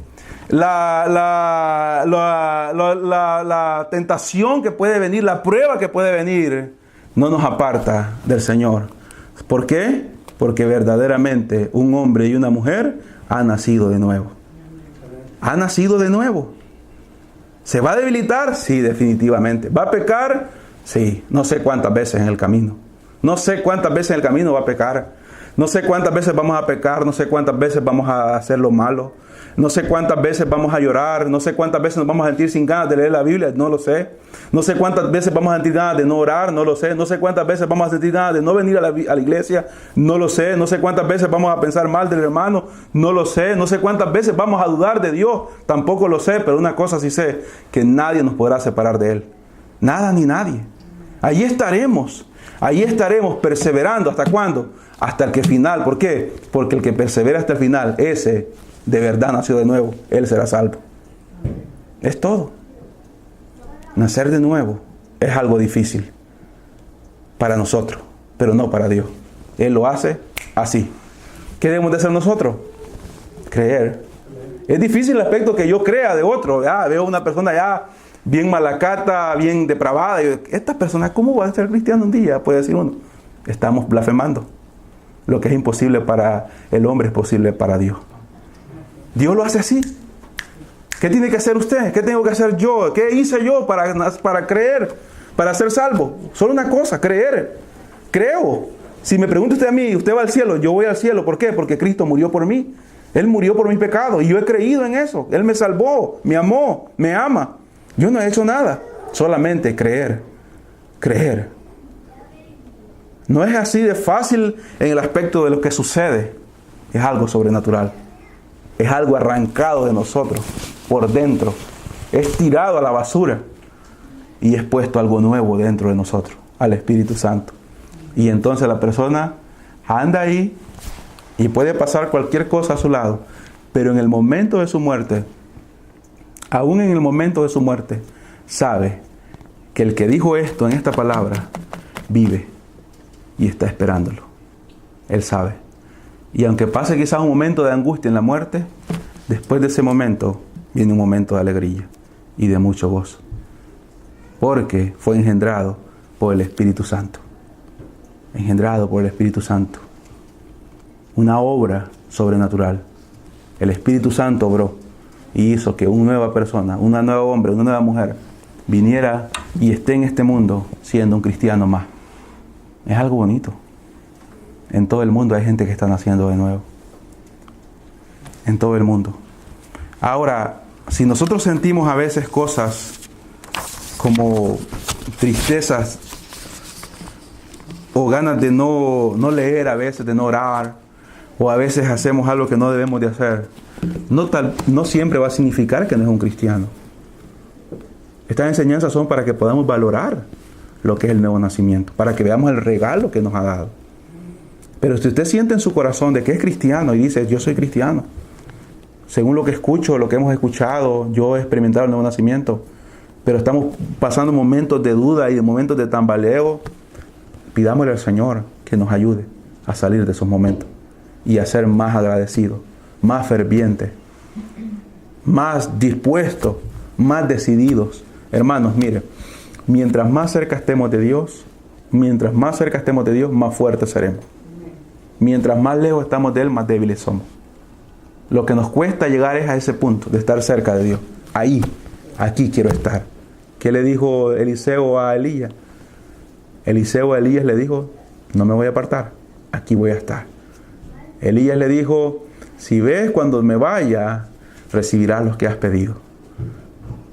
la tentación que puede venir, la prueba que puede venir, no nos aparta del Señor. ¿Por qué? Porque verdaderamente un hombre y una mujer han nacido de nuevo. Ha nacido de nuevo. ¿Se va a debilitar? Sí, definitivamente. ¿Va a pecar? Sí, no sé cuántas veces en el camino. No sé cuántas veces en el camino va a pecar. No sé cuántas veces vamos a pecar. No sé cuántas veces vamos a hacer lo malo. No sé cuántas veces vamos a llorar. No sé cuántas veces nos vamos a sentir sin ganas de leer la Biblia. No lo sé. No sé cuántas veces vamos a sentir ganas de no orar. No lo sé. No sé cuántas veces vamos a sentir ganas de no venir a la iglesia. No lo sé. No sé cuántas veces vamos a pensar mal del hermano. No lo sé. No sé cuántas veces vamos a dudar de Dios. Tampoco lo sé. Pero una cosa sí sé, que nadie nos podrá separar de Él. Nada ni nadie. Allí estaremos. Allí estaremos perseverando. ¿Hasta cuándo? Hasta el que final. ¿Por qué? Porque el que persevera hasta el final, ese de verdad nació de nuevo. Él será salvo. Es todo. Nacer de nuevo es algo difícil para nosotros, pero no para Dios. Él lo hace así. ¿Qué debemos de hacer nosotros? Creer. Es difícil el aspecto que yo crea de otro. Veo una persona ya bien malacata, bien depravada. Y esta persona, ¿cómo va a ser cristiano un día? Puede decir uno. Estamos blasfemando. Lo que es imposible para el hombre es posible para Dios. Dios lo hace así. ¿Qué tiene que hacer usted? ¿Qué tengo que hacer yo? ¿Qué hice yo para creer? Para ser salvo. Solo una cosa, creer. Creo. Si me pregunta usted a mí, usted va al cielo, yo voy al cielo. ¿Por qué? Porque Cristo murió por mí. Él murió por mi pecado y yo he creído en eso. Él me salvó, me amó, me ama. Yo no he hecho nada. Solamente creer. Creer. No es así de fácil en el aspecto de lo que sucede. Es algo sobrenatural. Es algo arrancado de nosotros, por dentro. Es tirado a la basura y es puesto algo nuevo dentro de nosotros, al Espíritu Santo. Y entonces la persona anda ahí y puede pasar cualquier cosa a su lado, pero en el momento de su muerte, aún en el momento de su muerte, sabe que el que dijo esto en esta palabra vive y está esperándolo. Él sabe. Y aunque pase quizás un momento de angustia en la muerte, después de ese momento viene un momento de alegría y de mucho gozo. Porque fue engendrado por el Espíritu Santo. Engendrado por el Espíritu Santo. Una obra sobrenatural. El Espíritu Santo obró y hizo que una nueva persona, una nueva hombre, una nueva mujer viniera y esté en este mundo siendo un cristiano más. Es algo bonito. En todo el mundo hay gente que está naciendo de nuevo. En todo el mundo. Ahora, si nosotros sentimos a veces cosas como tristezas o ganas de no leer, a veces de no orar, o a veces hacemos algo que no debemos de hacer, no siempre va a significar que no es un cristiano. Estas enseñanzas son para que podamos valorar lo que es el nuevo nacimiento, para que veamos el regalo que nos ha dado. Pero si usted siente en su corazón de que es cristiano y dice, yo soy cristiano, según lo que escucho, lo que hemos escuchado, yo he experimentado el nuevo nacimiento, pero estamos pasando momentos de duda y de momentos de tambaleo, pidámosle al Señor que nos ayude a salir de esos momentos y a ser más agradecidos, más fervientes, más dispuestos, más decididos. Hermanos, mire, mientras más cerca estemos de Dios, más fuertes seremos. Mientras más lejos estamos de Él, más débiles somos. Lo que nos cuesta llegar es a ese punto de estar cerca de Dios. Ahí, aquí quiero estar. ¿Qué le dijo Eliseo a Elías? Eliseo a Elías le dijo, no me voy a apartar, aquí voy a estar. Elías le dijo, si ves cuando me vaya, recibirás los que has pedido.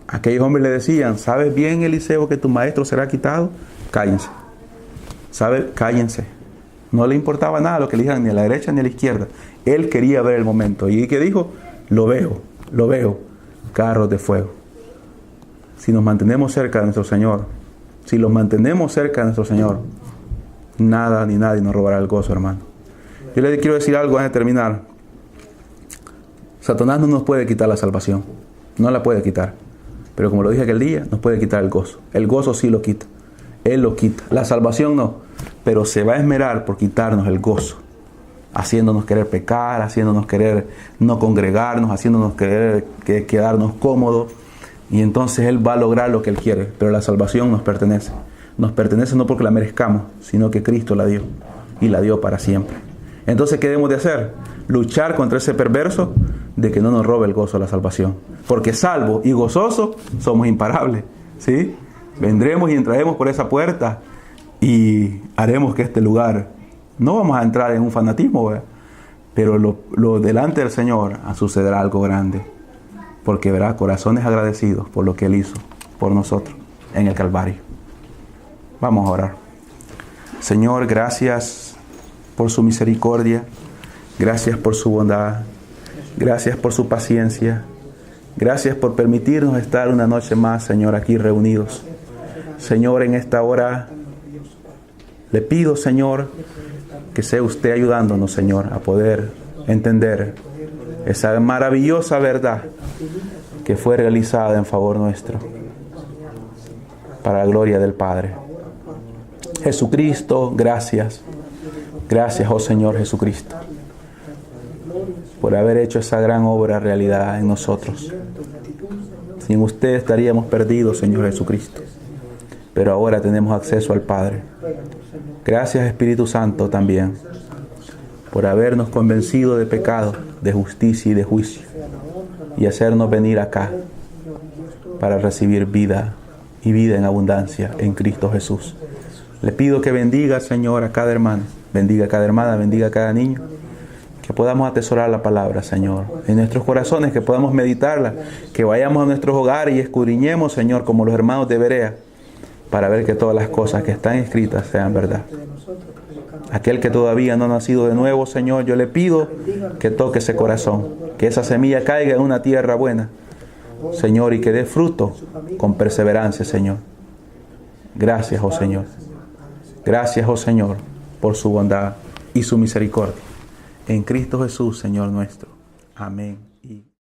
Aquellos hombres le decían, ¿sabes bien, Eliseo, que tu maestro será quitado? Cállense. ¿Sabe? Cállense. No le importaba nada lo que le dijeran ni a la derecha ni a la izquierda. Él quería ver el momento. ¿Y qué dijo? Lo veo. Carros de fuego. Si nos mantenemos cerca de nuestro Señor, nada ni nadie nos robará el gozo, hermano. Yo le quiero decir algo antes de terminar. Satanás no nos puede quitar la salvación. No la puede quitar. Pero como lo dije aquel día, nos puede quitar el gozo. El gozo sí lo quita. Él lo quita. La salvación no. Pero se va a esmerar por quitarnos el gozo. Haciéndonos querer pecar, haciéndonos querer no congregarnos, haciéndonos querer quedarnos cómodos. Y entonces Él va a lograr lo que Él quiere. Pero la salvación nos pertenece. Nos pertenece no porque la merezcamos, sino que Cristo la dio. Y la dio para siempre. Entonces, ¿qué debemos de hacer? Luchar contra ese perverso de que no nos robe el gozo de la salvación. Porque salvo y gozoso somos imparables. ¿Sí? Vendremos y entraremos por esa puerta y haremos que este lugar, no vamos a entrar en un fanatismo, ¿verdad? Pero lo delante del Señor sucederá algo grande, porque verá corazones agradecidos por lo que Él hizo por nosotros en el Calvario. Vamos a orar. Señor, gracias por su misericordia, gracias por su bondad, gracias por su paciencia, gracias por permitirnos estar una noche más, Señor, aquí reunidos. Señor, en esta hora le pido, Señor, que sea usted ayudándonos, Señor, a poder entender esa maravillosa verdad que fue realizada en favor nuestro, para la gloria del Padre. Jesucristo, gracias. Gracias, oh Señor Jesucristo, por haber hecho esa gran obra realidad en nosotros. Sin usted estaríamos perdidos, Señor Jesucristo, pero ahora tenemos acceso al Padre. Gracias, Espíritu Santo, también por habernos convencido de pecado, de justicia y de juicio, y hacernos venir acá para recibir vida y vida en abundancia en Cristo Jesús. Le pido que bendiga, Señor, a cada hermano, bendiga a cada hermana, bendiga a cada niño, que podamos atesorar la palabra, Señor, en nuestros corazones, que podamos meditarla, que vayamos a nuestros hogares y escudriñemos, Señor, como los hermanos de Berea, para ver que todas las cosas que están escritas sean verdad. Aquel que todavía no ha nacido de nuevo, Señor, yo le pido que toque ese corazón, que esa semilla caiga en una tierra buena, Señor, y que dé fruto con perseverancia, Señor. Gracias, oh Señor. Gracias, oh Señor, por su bondad y su misericordia. En Cristo Jesús, Señor nuestro. Amén.